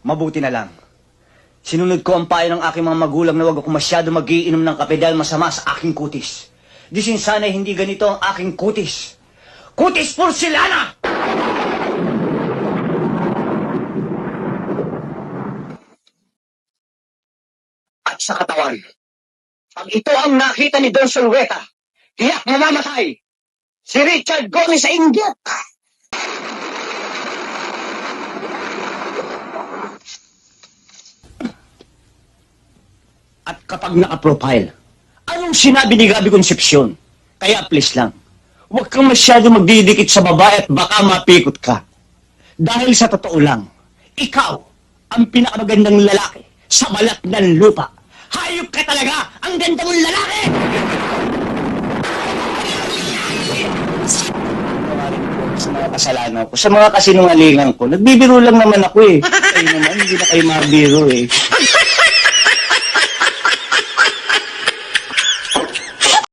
Mabuti na lang. Sinunod ko ang payo ng aking mga magulang na huwag ako masyado magiinom ng kape dahil masama sa aking kutis. Disin sana'y hindi ganito ang aking kutis. Kutis porcelana! At sa katawan, pag ito ang nakita ni Don Solueta, tiyak mamamatay! Si Richard Gomez sa inggit! At kapag naka-profile, anong sinabi ni Gabi Concepcion? Kaya please lang, huwag kang masyado magdidikit sa babae at baka mapikot ka. Dahil sa totoo lang, ikaw ang pinakamagandang lalaki sa balat ng lupa. Hayop ka talaga! Ang ganda mong lalaki! Sa mga kasalanan ko, sa mga kasinungalingan ko, nagbibiro lang naman ako eh. Kayo naman, hindi na kayo mabiro eh.